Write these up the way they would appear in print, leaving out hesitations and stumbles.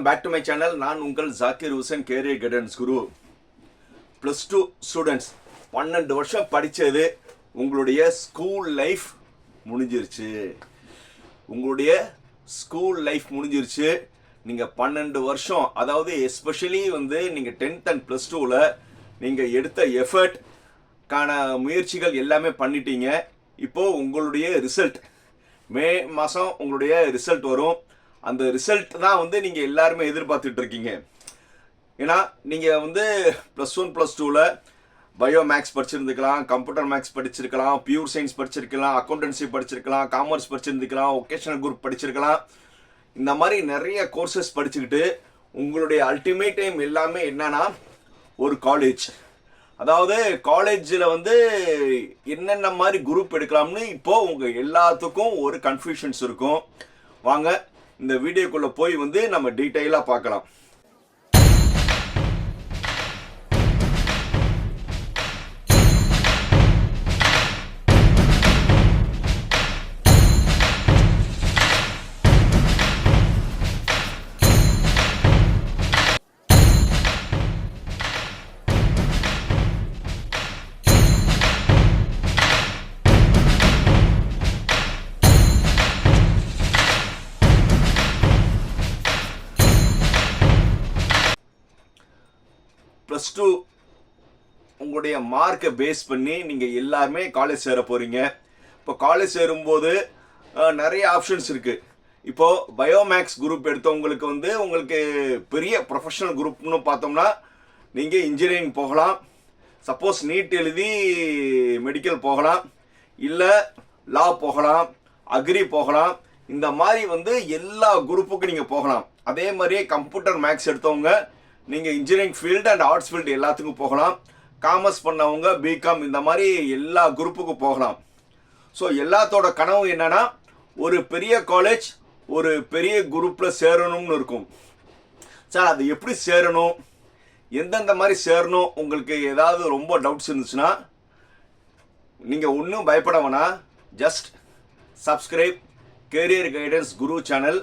Welcome back to my channel. நான் உங்கள் Zakir Hussain, career guidance guru. +2 students 12 வருஷம் படித்தது உங்களுடைய ஸ்கூல் லைஃப் முடிஞ்சிருச்சு. நீங்கள் 12 வருஷம், அதாவது எஸ்பெஷலி நீங்கள் 10th அண்ட் +2ல் நீங்கள் எடுத்த எஃபர்ட்கான முயற்சிகள் எல்லாமே பண்ணிட்டீங்க. இப்போது உங்களுடைய ரிசல்ட் மே மாதம் உங்களுடைய ரிசல்ட் வரும். அந்த ரிசல்ட் தான் நீங்கள் எல்லாருமே எதிர்பார்த்துட்டு இருக்கீங்க. ஏன்னா நீங்கள் +1 +2ல் பயோ மேக்ஸ் படிச்சிருந்துக்கலாம், கம்ப்யூட்டர் மேக்ஸ் படிச்சிருக்கலாம், பியூர் சயின்ஸ் படிச்சிருக்கலாம், அக்கௌண்டன்சி படிச்சிருக்கலாம், காமர்ஸ் படிச்சிருந்துக்கலாம், ஒகேஷனல் குரூப் படிச்சிருக்கலாம். இந்த மாதிரி நிறைய கோர்சஸ் படிச்சுக்கிட்டு உங்களுடைய அல்டிமேட் டைம் எல்லாமே என்னன்னா ஒரு காலேஜ். அதாவது காலேஜில் என்னென்ன மாதிரி குரூப் எடுக்கலாம்னு இப்போது உங்கள் எல்லாத்துக்கும் ஒரு கன்ஃபியூஷன்ஸ் இருக்கும். வாங்க இந்த வீடியோக்குள்ளே போய் நம்ம டீட்டெயிலாக பார்க்கலாம். +2 உங்களுடைய மார்க்கை பேஸ் பண்ணி நீங்கள் எல்லாருமே காலேஜ் சேர போகிறீங்க. இப்போ காலேஜ் சேரும்போது நிறைய ஆப்ஷன்ஸ் இருக்குது. இப்போது பயோமேக்ஸ் குரூப் எடுத்தவங்களுக்கு உங்களுக்கு பெரிய ப்ரொஃபஷனல் குரூப்னு பார்த்தோம்னா நீங்கள் இன்ஜினியரிங் போகலாம், சப்போஸ் நீட் எழுதி மெடிக்கல் போகலாம், இல்லை லா போகலாம், அக்ரி போகலாம். இந்த மாதிரி எல்லா குரூப்புக்கும் நீங்கள் போகலாம். அதே மாதிரியே கம்ப்யூட்டர் மேக்ஸ் எடுத்தவங்க நீங்கள் engineering field and arts field எல்லாத்துக்கும் போகலாம். காமர்ஸ் பண்ணவங்க பிகாம், இந்த மாதிரி எல்லா குரூப்புக்கும் போகலாம். ஸோ எல்லாத்தோட கனவு என்னன்னா ஒரு பெரிய காலேஜ், ஒரு பெரிய குரூப்பில் சேரணும்னு இருக்கும். சார் அது எப்படி சேரணும், எந்தெந்த மாதிரி சேரணும், உங்களுக்கு ஏதாவது ரொம்ப டவுட்ஸ் இருந்துச்சுன்னா நீங்கள் ஒன்றும் பயப்பட வேணாம். ஜஸ்ட் சப்ஸ்கிரைப் கேரியர் கைடன்ஸ் குரு சேனல்.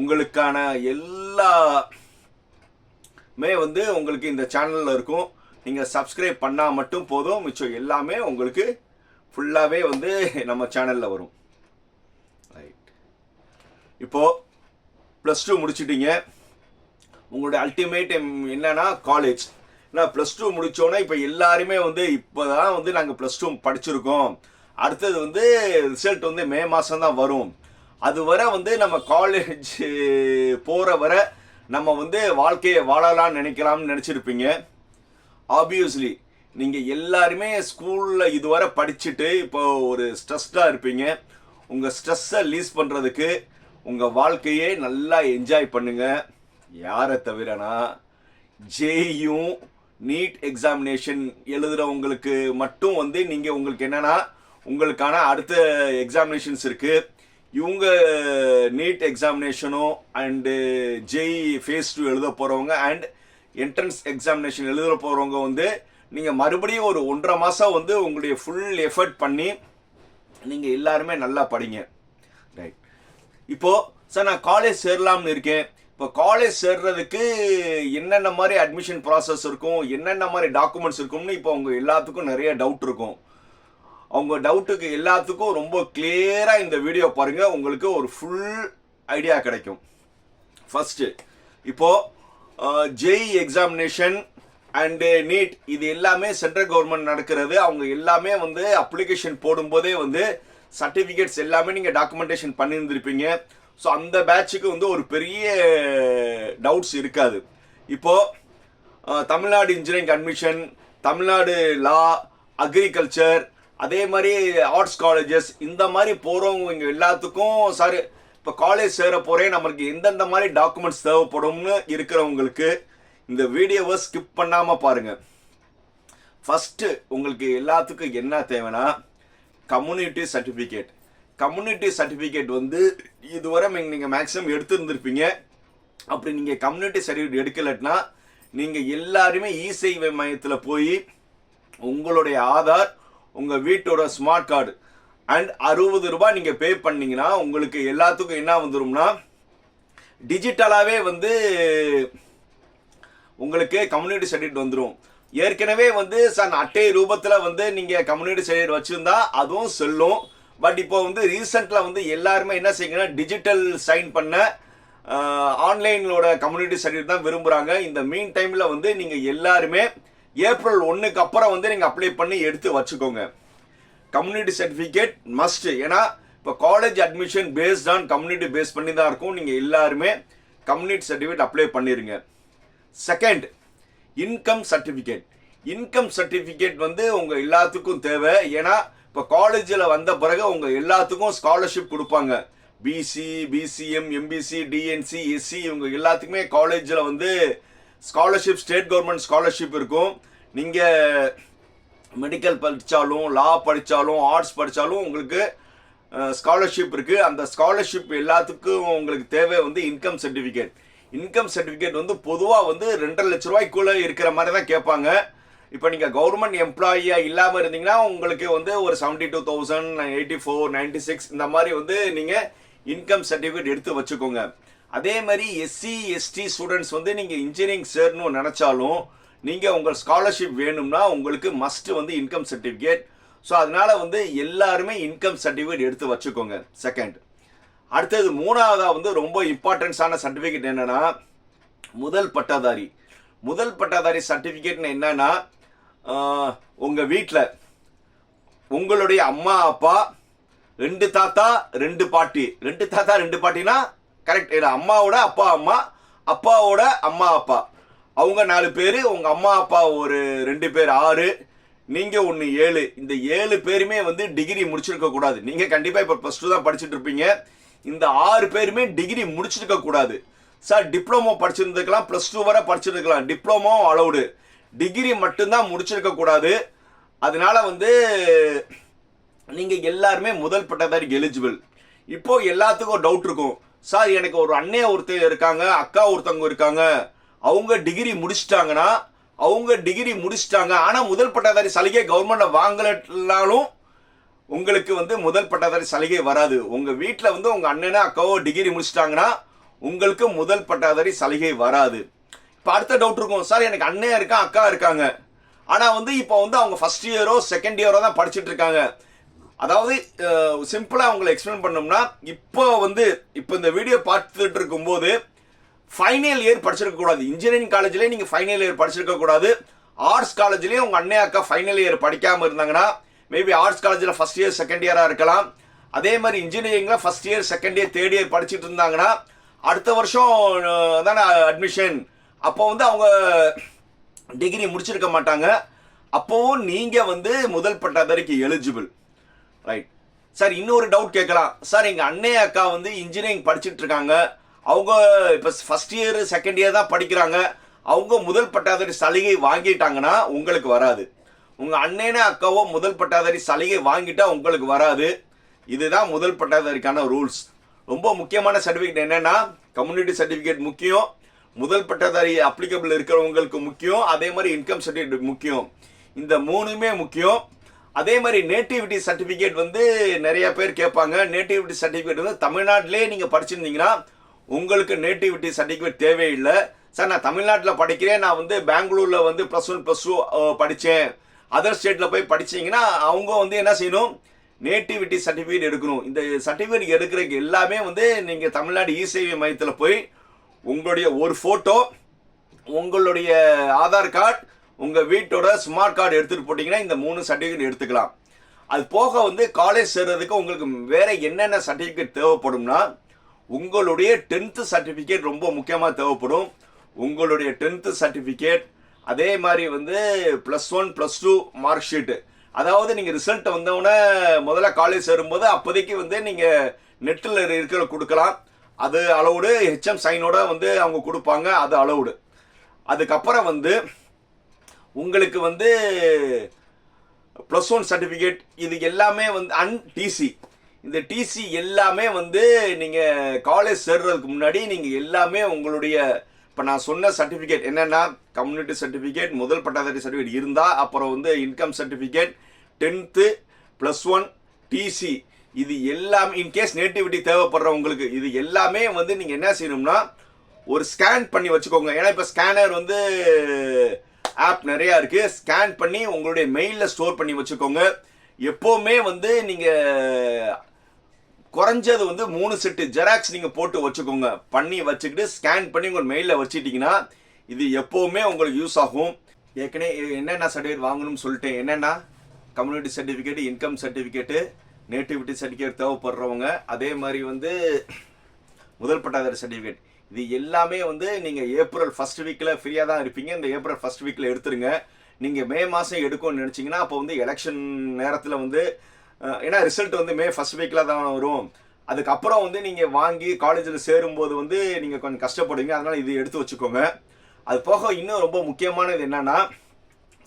உங்களுக்கான எல்லா உங்களுக்கு இந்த சேனலில் இருக்கும். நீங்கள் சப்ஸ்கிரைப் பண்ணால் மட்டும் போதும், மிச்சம் எல்லாமே உங்களுக்கு ஃபுல்லாகவே நம்ம சேனலில் வரும். ரைட், இப்போது +2 முடிச்சிட்டிங்க. உங்களுடைய அல்டிமேட் என்னன்னா காலேஜ். ஏன்னா +2 முடித்தோன்னே இப்போ எல்லாருமே இப்போ தான் நாங்கள் +2 படிச்சிருக்கோம், அடுத்தது ரிசல்ட் மே மாதம் தான் வரும், அது வரை நம்ம காலேஜ் போகிற வரை நம்ம வாழ்க்கையை வாழலாம்னு நினச்சிருப்பீங்க. ஆப்வியஸ்லி நீங்கள் எல்லாருமே ஸ்கூலில் இதுவரை படிச்சுட்டு இப்போ ஒரு ஸ்ட்ரெஸ்டாக இருப்பீங்க. உங்கள் ஸ்ட்ரெஸ்ஸை ரிலீஸ் பண்ணுறதுக்கு உங்கள் வாழ்க்கையே நல்லா என்ஜாய் பண்ணுங்கள். யாரை தவிரனா ஜேயும் நீட் எக்ஸாமினேஷன் எழுதுகிறவங்களுக்கு மட்டும் நீங்கள் உங்களுக்கு என்னென்னா உங்களுக்கான அடுத்த எக்ஸாமினேஷன்ஸ் இருக்குது. இவங்க நீட் எக்ஸாமினேஷனும் அண்டு ஜேஇ ஃபேஸ் 2 எழுத போகிறவங்க அண்ட் என்ட்ரன்ஸ் எக்ஸாமினேஷன் எழுத போகிறவங்க நீங்கள் மறுபடியும் ஒரு 1.5 மாதம் உங்களுடைய ஃபுல் எஃபர்ட் பண்ணி நீங்கள் எல்லாருமே நல்லா படிங்க. ரைட், இப்போது சார் நான் காலேஜ் சேரலாம்னு இருக்கேன். இப்போ காலேஜ் சேர்றதுக்கு என்னென்ன மாதிரி அட்மிஷன் ப்ராசஸ் இருக்கும், என்னென்ன மாதிரி டாக்குமெண்ட்ஸ் இருக்கும்னு இப்போ உங்கள் எல்லாத்துக்கும் நிறைய டவுட் இருக்கும். அவங்க டவுட்டுக்கு எல்லாத்துக்கும் ரொம்ப கிளியராக இந்த வீடியோ பாருங்கள், உங்களுக்கு ஒரு ஃபுல் ஐடியா கிடைக்கும். ஃபஸ்ட்டு இப்போது ஜேஇ எக்ஸாமினேஷன் அண்டு நீட் இது எல்லாமே சென்ட்ரல் கவர்மெண்ட் நடக்கிறது. அவங்க எல்லாமே அப்ளிகேஷன் போடும்போதே சர்டிஃபிகேட்ஸ் எல்லாமே நீங்கள் டாக்குமெண்டேஷன் பண்ணியிருந்திருப்பீங்க. ஸோ அந்த பேட்சுக்கு ஒரு பெரிய டவுட்ஸ் இருக்காது. இப்போது தமிழ்நாடு இன்ஜினியரிங் அட்மிஷன், தமிழ்நாடு லா, அக்ரிகல்ச்சர், அதே மாதிரி ஆர்ட்ஸ் காலேஜஸ், இந்த மாதிரி போகிறவங்க இங்கே எல்லாத்துக்கும் சார் இப்போ காலேஜ் சேர போகிறேன், நம்மளுக்கு எந்தெந்த மாதிரி டாக்குமெண்ட்ஸ் தேவைப்படும்னு இருக்கிறவங்களுக்கு இந்த வீடியோவை ஸ்கிப் பண்ணாமல் பாருங்கள். ஃபஸ்ட்டு உங்களுக்கு எல்லாத்துக்கும் என்ன தேவைன்னா கம்யூனிட்டி சர்டிஃபிகேட். கம்யூனிட்டி சர்டிஃபிகேட் இதுவரை நீங்கள் மேக்ஸிமம் எடுத்துருந்துருப்பீங்க. அப்படி நீங்கள் கம்யூனிட்டி சர்டிஃபிகேட் எடுக்கலைன்னா நீங்கள் எல்லாருமே இ-சேவை மையத்தில் போய் உங்களுடைய ஆதார், உங்கள் வீட்டோட ஸ்மார்ட் கார்டு அண்ட் 60 ரூபாய் நீங்கள் பே பண்ணிங்கன்னா உங்களுக்கு எல்லாத்துக்கும் என்ன வந்துடும்னா டிஜிட்டலாகவே வந்து உங்களுக்கு கம்யூனிட்டி சர்டிஃபிகேட் வந்துடும். ஏற்கனவே வந்து சார் அட்டை ரூபத்தில் வந்து நீங்கள் கம்யூனிட்டி சர்டிஃபிகேட் வச்சுருந்தா அதுவும் செல்லும். பட் இப்போ வந்து ரீசெண்டில் வந்து எல்லாருமே என்ன செய்யுங்கன்னா டிஜிட்டல் சைன் பண்ண ஆன்லைனோட கம்யூனிட்டி சர்டிஃபிகேட் தான் விரும்புகிறாங்க. இந்த மீன் டைமில் வந்து நீங்கள் எல்லாருமே ஏப்ரல் 1க்கு அப்புறம் வந்து நீங்கள் அப்ளை பண்ணி எடுத்து வச்சுக்கோங்க. Community certificate must. ஏன்னா இப்போ college admission based on community base பண்ணி தான் இருக்கும். நீங்கள் எல்லாருமே கம்யூனிட்டி சர்டிஃபிகேட் அப்ளை பண்ணிடுங்க. Second, income certificate. Income certificate வந்து உங்கள் எல்லாத்துக்கும் தேவை. ஏன்னா இப்போ காலேஜில் வந்த பிறகு உங்கள் எல்லாத்துக்கும் ஸ்காலர்ஷிப் கொடுப்பாங்க. BC, BCM, MBC, DNC, SC இவங்க எல்லாத்துக்குமே காலேஜில் வந்து ஸ்காலர்ஷிப், ஸ்டேட் கவர்மெண்ட் ஸ்காலர்ஷிப் இருக்கும். நீங்கள் மெடிக்கல் படித்தாலும், லா படித்தாலும், ஆர்ட்ஸ் படித்தாலும் உங்களுக்கு ஸ்காலர்ஷிப் இருக்குது. அந்த ஸ்காலர்ஷிப் எல்லாத்துக்கும் உங்களுக்கு தேவை வந்து இன்கம் சர்டிஃபிகேட். இன்கம் சர்டிஃபிகேட் வந்து பொதுவாக வந்து 2.5 லட்ச ரூபாய்க்குள்ளே இருக்கிற மாதிரி தான் கேட்பாங்க. இப்போ நீங்கள் கவர்மெண்ட் எம்ப்ளாயியாக இல்லாமல் இருந்தீங்கன்னா உங்களுக்கு வந்து ஒரு 72,000, 84, 96 இந்த மாதிரி வந்து நீங்கள் இன்கம் சர்டிஃபிகேட் எடுத்து வச்சுக்கோங்க. அதே மாதிரி எஸ்சி, எஸ்டி ஸ்டூடெண்ட்ஸ் வந்து நீங்கள் இன்ஜினியரிங் சேரணும்னு நினச்சாலும் நீங்கள் உங்கள் ஸ்காலர்ஷிப் வேணும்னா உங்களுக்கு மஸ்ட் வந்து இன்கம் சர்டிஃபிகேட். ஸோ அதனால வந்து எல்லாருமே இன்கம் சர்டிஃபிகேட் எடுத்து வச்சுக்கோங்க. செகண்ட். அடுத்தது மூணாவதாக வந்து ரொம்ப இம்பார்ட்டன்ஸான சர்டிஃபிகேட் என்னன்னா முதல் பட்டாதாரி. முதல் பட்டாதாரி சர்டிஃபிகேட்னு என்னன்னா உங்கள் வீட்டில் உங்களுடைய அம்மா அப்பா, 2 தாத்தா 2 பாட்டி, 2 தாத்தா 2 பாட்டினா கரெக்ட். அம்மாவோட அப்பா அம்மா, அப்பாவோட அம்மா அப்பா, அவங்க 4 பேர், உங்கள் அம்மா அப்பா ஒரு 2 பேர் 6, நீங்கள் 1 7. இந்த 7 பேருமே வந்து டிகிரி முடிச்சிருக்க கூடாது. நீங்கள் கண்டிப்பாக இப்போ +2 தான் படிச்சுட்டு இருப்பீங்க. இந்த 6 பேருமே டிகிரி முடிச்சிருக்க கூடாது. சார் டிப்ளமோ படிச்சிருந்துக்கலாம், +2 வரை படிச்சிருக்கலாம், டிப்ளமோ அலௌடு, டிகிரி மட்டும்தான் முடிச்சிருக்க கூடாது. அதனால வந்து நீங்கள் எல்லாருமே முதல் பட்டதாரிக்கு எலிஜிபிள். இப்போ எல்லாத்துக்கும் ஒரு டவுட் இருக்கும், சார் எனக்கு ஒரு அண்ணே ஒருத்தர் இருக்காங்க, அக்கா ஒருத்தவங்க இருக்காங்க, அவங்க டிகிரி முடிச்சிட்டாங்கன்னா ஆனால் முதல் பட்டதாரி சலுகை கவர்மெண்ட் வாங்கலனாலும் உங்களுக்கு வந்து முதல் பட்டதாரி சலுகை வராது. உங்கள் வீட்டில் வந்து உங்கள் அண்ணனோ அக்காவோ டிகிரி முடிச்சிட்டாங்கன்னா உங்களுக்கு முதல் பட்டதாரி சலுகை வராது. இப்போ அடுத்த டவுட் இருக்கும், சார் எனக்கு அண்ணன் இருக்கான், அக்கா இருக்காங்க, ஆனால் வந்து இப்போ வந்து அவங்க ஃபர்ஸ்ட் இயரோ செகண்ட் இயரோ தான் படிச்சுட்டு இருக்காங்க. அதாவது சிம்பிளாக அவங்களை எக்ஸ்பிளைன் பண்ணோம்னா இப்போ இந்த வீடியோ பார்த்துட்டு இருக்கும்போது ஃபைனல் இயர் படிச்சிருக்க கூடாது. இன்ஜினியரிங் காலேஜ்லேயே நீங்கள் ஃபைனல் இயர் படிச்சிருக்க கூடாது. ஆர்ட்ஸ் காலேஜ்லேயும் உங்கள் அண்ணன் அக்கா ஃபைனல் இயர் படிக்காமல் இருந்தாங்கன்னா மேபி ஆர்ட்ஸ் காலேஜில் ஃபர்ஸ்ட் இயர் செகண்ட் இயராக இருக்கலாம். அதே மாதிரி இன்ஜினியரிங்கில் first year second year third year படிச்சுட்டு இருந்தாங்கன்னா அடுத்த வருஷம் தானே அட்மிஷன், அப்போ வந்து அவங்க டிகிரி முடிச்சிருக்க மாட்டாங்க. அப்போவும் நீங்கள் வந்து முதல் பட்டதாரிக்கு எலிஜிபிள். ரைட். சார் இன்னொரு டவுட் கேட்கலாம், சார் எங்கள் அண்ணே அக்கா வந்து இன்ஜினியரிங் படிச்சுட்டு இருக்காங்க, அவங்க இப்போ ஃபர்ஸ்ட் இயர் செகண்ட் இயர் தான் படிக்கிறாங்க, அவங்க முதல் பட்டதாரி சலுகை வாங்கிட்டாங்கன்னா உங்களுக்கு வராது. உங்கள் அண்ணனே அக்காவோ முதல் பட்டதாரி சலுகை வாங்கிட்டா உங்களுக்கு வராது. இதுதான் முதல் பட்டதாரிக்கான ரூல்ஸ். ரொம்ப முக்கியமான சர்டிஃபிகேட் என்னன்னா கம்யூனிட்டி சர்டிஃபிகேட் முக்கியம், முதல் பட்டதாரி அப்ளிகபிள் இருக்கிறவங்களுக்கு முக்கியம், அதே மாதிரி இன்கம் சர்டிஃபிகேட் முக்கியம். இந்த 3மே முக்கியம். அதே மாதிரி நேட்டிவிட்டி சர்டிஃபிகேட் வந்து நிறைய பேர் கேட்பாங்க. நேட்டிவிட்டி சர்டிஃபிகேட் வந்து தமிழ்நாட்டிலே நீங்கள் படிச்சிருந்தீங்கன்னா உங்களுக்கு நேட்டிவிட்டி சர்டிஃபிகேட் தேவையில்லை. சார் நான் தமிழ்நாட்டில் படிக்கிறேன், நான் வந்து பெங்களூரில் வந்து +1 +2 படித்தேன், அதர் ஸ்டேட்டில் போய் படித்தீங்கன்னா அவங்க வந்து என்ன செய்யணும், நேட்டிவிட்டி சர்டிஃபிகேட் எடுக்கணும். இந்த சர்டிஃபிகேட் எடுக்கிறதுக்கு எல்லாமே வந்து நீங்கள் தமிழ்நாடு இ-சேவை மையத்தில் போய் உங்களுடைய ஒரு ஃபோட்டோ, உங்களுடைய ஆதார் கார்டு, உங்கள் வீட்டோட ஸ்மார்ட் கார்டு எடுத்துகிட்டு போட்டிங்கன்னா இந்த 3 சர்டிஃபிகேட் எடுத்துக்கலாம். அது போக வந்து காலேஜ் சேர்றதுக்கு உங்களுக்கு வேறு என்னென்ன சர்டிஃபிகேட் தேவைப்படும்னா உங்களுடைய 10th சர்டிஃபிகேட் ரொம்ப முக்கியமாக தேவைப்படும். உங்களுடைய 10th சர்டிஃபிகேட், அதே மாதிரி வந்து +1 +2 மார்க் ஷீட்டு. அதாவது நீங்கள் ரிசல்ட் வந்தவுடனே முதல்ல காலேஜ் சேரும்போது அப்போதைக்கு வந்து நீங்கள் நெட்டில் இருக்கிற கொடுக்கலாம், அது அலௌடு. HM சைனோட வந்து அவங்க கொடுப்பாங்க, அது அலௌடு. அதுக்கப்புறம் வந்து உங்களுக்கு வந்து +1 சர்டிஃபிகேட், இது எல்லாமே வந்து டிசி, இந்த டிசி எல்லாமே வந்து நீங்கள் காலேஜ் சேர்றதுக்கு முன்னாடி நீங்கள் எல்லாமே உங்களுடைய இப்போ நான் சொன்ன சர்டிஃபிகேட் என்னென்னா கம்யூனிட்டி சர்டிஃபிகேட், முதல் பட்டதாரி சர்டிஃபிகேட் இருந்தால், அப்புறம் வந்து இன்கம் சர்டிஃபிகேட், 10th +1 டிசி, இது எல்லாமே இன்கேஸ் நேட்டிவிட்டி தேவைப்படுறவங்களுக்கு இது எல்லாமே வந்து நீங்கள் என்ன செய்யணும்னா ஒரு ஸ்கேன் பண்ணி வச்சுக்கோங்க. ஏன்னா இப்போ ஸ்கேனர் வந்து ஆப் நிறையா இருக்குது. ஸ்கேன் பண்ணி உங்களுடைய மெயிலில் ஸ்டோர் பண்ணி வச்சுக்கோங்க. எப்போவுமே வந்து நீங்கள் குறைஞ்சது வந்து 3 செட்டு ஜெராக்ஸ் நீங்கள் போட்டு வச்சுக்கோங்க. பண்ணி வச்சுக்கிட்டு ஸ்கேன் பண்ணி உங்கள் மெயிலில் வச்சுட்டிங்கன்னா இது எப்போவுமே உங்களுக்கு யூஸ் ஆகும். ஏற்கனவே என்னென்ன சர்டிஃபிகேட் வாங்கணும்னு சொல்லிட்டேன். என்னென்னா community certificate, income certificate, nativity certificate தேவைப்படுறவங்க, அதே மாதிரி வந்து முதல் பட்டாதாரி சர்டிஃபிகேட், இது எல்லாமே வந்து நீங்கள் ஏப்ரல் ஃபர்ஸ்ட் வீக்கில் ஃப்ரீயாக தான் இருப்பீங்க. இந்த ஏப்ரல் ஃபர்ஸ்ட் வீக்கில் எடுத்துருங்க. நீங்கள் மே மாதம் எடுக்கணும்னு நினச்சிங்கன்னா அப்போ வந்து எலெக்ஷன் நேரத்தில் வந்து ஏன்னா ரிசல்ட் வந்து மே ஃபர்ஸ்ட் வீக்கில் தான் வரும். அதுக்கப்புறம் வந்து நீங்கள் வாங்கி காலேஜில் சேரும்போது வந்து நீங்கள் கொஞ்சம் கஷ்டப்படுவீங்க. அதனால் இது எடுத்து வச்சுக்கோங்க. அது போக இன்னும் ரொம்ப முக்கியமானது என்னென்னா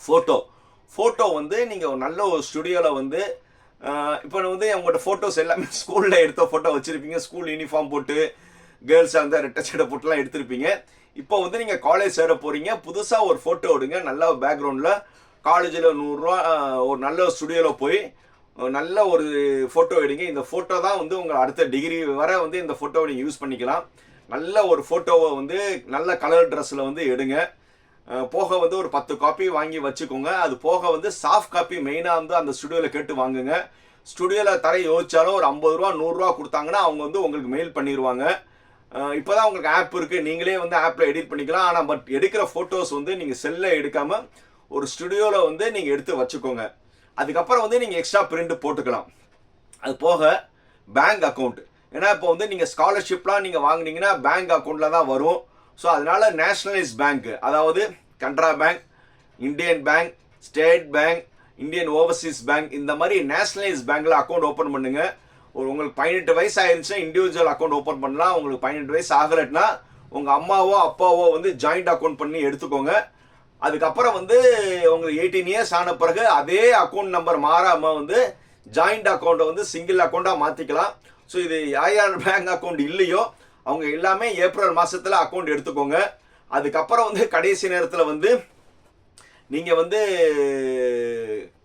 ஃபோட்டோ வந்து நீங்கள் ஒரு நல்ல ஒரு ஸ்டுடியோவில் வந்து இப்போ வந்து உங்களோட ஃபோட்டோஸ் எல்லாமே ஸ்கூலில் எடுத்த ஃபோட்டோ வச்சுருப்பீங்க. ஸ்கூல் யூனிஃபார்ம் போட்டு கேர்ள்ஸாக இருந்தால் ரெட்டை சட்டை போட்டுலாம் எடுத்திருப்பீங்க. இப்போ வந்து நீங்கள் காலேஜ் சேர போகிறீங்க. புதுசாக ஒரு ஃபோட்டோ எடுங்க. நல்ல பேக்ரவுண்டில் காலேஜில் 100 ரூபா ஒரு நல்ல ஸ்டுடியோவில் போய் நல்ல ஒரு ஃபோட்டோ எடுங்க. இந்த ஃபோட்டோ தான் வந்து உங்கள் அடுத்த டிகிரி வர வந்து இந்த ஃபோட்டோவை நீங்கள் யூஸ் பண்ணிக்கலாம். நல்ல ஒரு ஃபோட்டோவை வந்து நல்ல கலர் ட்ரெஸ்ஸில் வந்து எடுங்க. போக வந்து ஒரு 10 காப்பி வாங்கி வச்சுக்கோங்க. அது போக வந்து சாஃப்ட் காப்பி மெயினாக வந்து அந்த ஸ்டுடியோவில் கேட்டு வாங்குங்க. ஸ்டுடியோவில் தர யோசிச்சாலும் ஒரு 50 ரூபா 100 ரூபா கொடுத்தாங்கன்னா அவங்க வந்து உங்களுக்கு மெயில் பண்ணிடுவாங்க. இப்போ தான் உங்களுக்கு ஆப் இருக்குது. நீங்களே வந்து ஆப்பில் எடிட் பண்ணிக்கலாம். ஆனால் பட் எடுக்கிற ஃபோட்டோஸ் வந்து நீங்கள் செல்லில் எடுக்காமல் ஒரு ஸ்டுடியோவில் வந்து நீங்கள் எடுத்து வச்சுக்கோங்க. அதுக்கப்புறம் வந்து நீங்கள் எக்ஸ்ட்ரா பிரிண்ட் போட்டுக்கலாம். அது போக பேங்க் அக்கௌண்ட், ஏன்னா இப்போ வந்து நீங்கள் ஸ்காலர்ஷிப்லாம் நீங்கள் வாங்கினீங்கன்னா பேங்க் அக்கௌண்ட்டில் தான் வரும். ஸோ அதனால நேஷ்னலைஸ் பேங்க், அதாவது Canara bank, Indian bank, state bank, Indian Overseas bank, இந்த மாதிரி நேஷ்னலைஸ் பேங்க்கில் அக்கௌண்ட் ஓப்பன் பண்ணுங்க. உங்களுக்கு 18 வயசு ஆயிருந்துச்சுன்னா இண்டிவிஜுவல் அக்கௌண்ட் ஓப்பன் பண்ணலாம். உங்களுக்கு 18 வயசு ஆகலைன்னா உங்கள் அம்மாவோ அப்பாவோ வந்து ஜாயிண்ட் அக்கௌண்ட் பண்ணி எடுத்துக்கோங்க. அதுக்கப்புறம் வந்து உங்களுக்கு 18 இயர்ஸ் ஆன பிறகு அதே அக்கௌண்ட் நம்பர் மாறாமல் வந்து ஜாயிண்ட் அக்கௌண்ட்டை வந்து சிங்கிள் அக்கௌண்ட்டாக மாற்றிக்கலாம். ஸோ இது யார் பேங்க் அக்கௌண்ட் இல்லையோ அவங்க எல்லாமே ஏப்ரல் மாதத்தில் அக்கௌண்ட் எடுத்துக்கோங்க. அதுக்கப்புறம் வந்து கடைசி நேரத்தில் வந்து நீங்கள் வந்து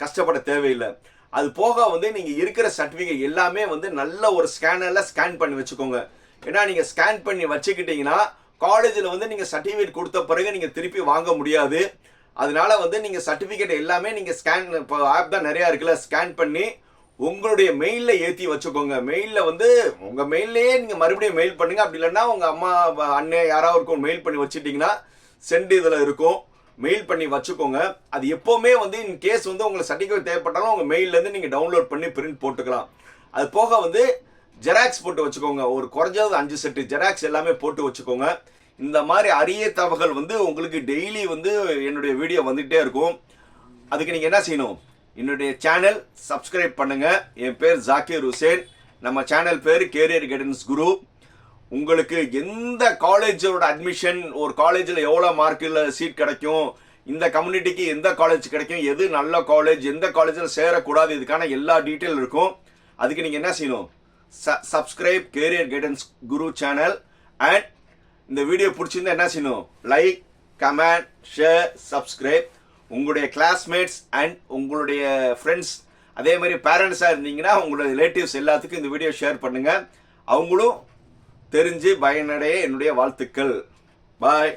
கஷ்டப்பட தேவையில்லை. அது போக வந்து நீங்கள் இருக்கிற சர்டிஃபிகேட் எல்லாமே வந்து நல்ல ஒரு ஸ்கேனரில் ஸ்கேன் பண்ணி வச்சுக்கோங்க. ஏன்னா நீங்கள் ஸ்கேன் பண்ணி வச்சுக்கிட்டீங்கன்னா காலேஜில் வந்து நீங்கள் சர்டிஃபிகேட் கொடுத்த பிறகு நீங்கள் திருப்பி வாங்க முடியாது. அதனால வந்து நீங்கள் சர்டிஃபிகேட் எல்லாமே நீங்கள் ஸ்கேன், இப்போ ஆப் தான் நிறையா இருக்குல்ல, ஸ்கேன் பண்ணி உங்களுடைய மெயிலில் ஏற்றி வச்சுக்கோங்க. மெயிலில் வந்து உங்கள் மெயிலையே நீங்கள் மறுபடியும் மெயில் பண்ணுங்கள். அப்படி இல்லைன்னா உங்கள் அம்மா அண்ணன் யாராவது இருக்கும் மெயில் பண்ணி வச்சுட்டிங்கன்னா சென்ட் இதில் இருக்கும், மெயில் பண்ணி வச்சுக்கோங்க. அது எப்போவுமே வந்து இன் கேஸ் வந்து உங்களுக்கு சர்டிஃபிகேட் தேவைப்பட்டாலும் உங்கள் மெயிலேருந்து நீங்கள் டவுன்லோட் பண்ணி பிரிண்ட் போட்டுக்கலாம். அது போக வந்து ஜெராக்ஸ் போட்டு வச்சுக்கோங்க. ஒரு குறைஞ்சது 5 செட்டு ஜெராக்ஸ் எல்லாமே போட்டு வச்சுக்கோங்க. இந்த மாதிரி அரிய தகவல்கள் வந்து உங்களுக்கு டெய்லி வந்து என்னுடைய வீடியோ வந்துகிட்டே இருக்கும். அதுக்கு நீங்கள் என்ன செய்யணும், என்னுடைய சேனல் சப்ஸ்கிரைப் பண்ணுங்கள். என் பேர் ஜாக்கிர் ஹுசேன். நம்ம சேனல் பேர் கேரியர் கைடன்ஸ் குரு. உங்களுக்கு எந்த காலேஜோட அட்மிஷன், ஒரு காலேஜில் எவ்வளோ மார்க்கில் சீட் கிடைக்கும், இந்த கம்யூனிட்டிக்கு எந்த காலேஜ் கிடைக்கும், எது நல்ல காலேஜ், எந்த காலேஜில் சேரக்கூடாது, இதுக்கான எல்லா டீட்டெயில் இருக்கும். அதுக்கு நீங்கள் என்ன செய்யணும், subscribe carrier guidance Guru channel. And இந்த வீடியோ பிடிச்சிருந்தா என்ன செய்யணும், லைக், கமெண்ட், ஷேர், சப்ஸ்கிரைப். உங்களுடைய கிளாஸ்மேட்ஸ் அண்ட் உங்களுடைய ஃப்ரெண்ட்ஸ், அதே மாதிரி பேரண்ட்ஸாக இருந்தீங்கன்னா உங்களுடைய ரிலேட்டிவ்ஸ் எல்லாத்துக்கும் இந்த வீடியோ ஷேர் பண்ணுங்கள். அவங்களும் தெரிஞ்சு பயனடைய என்னுடைய வாழ்த்துக்கள். பாய்.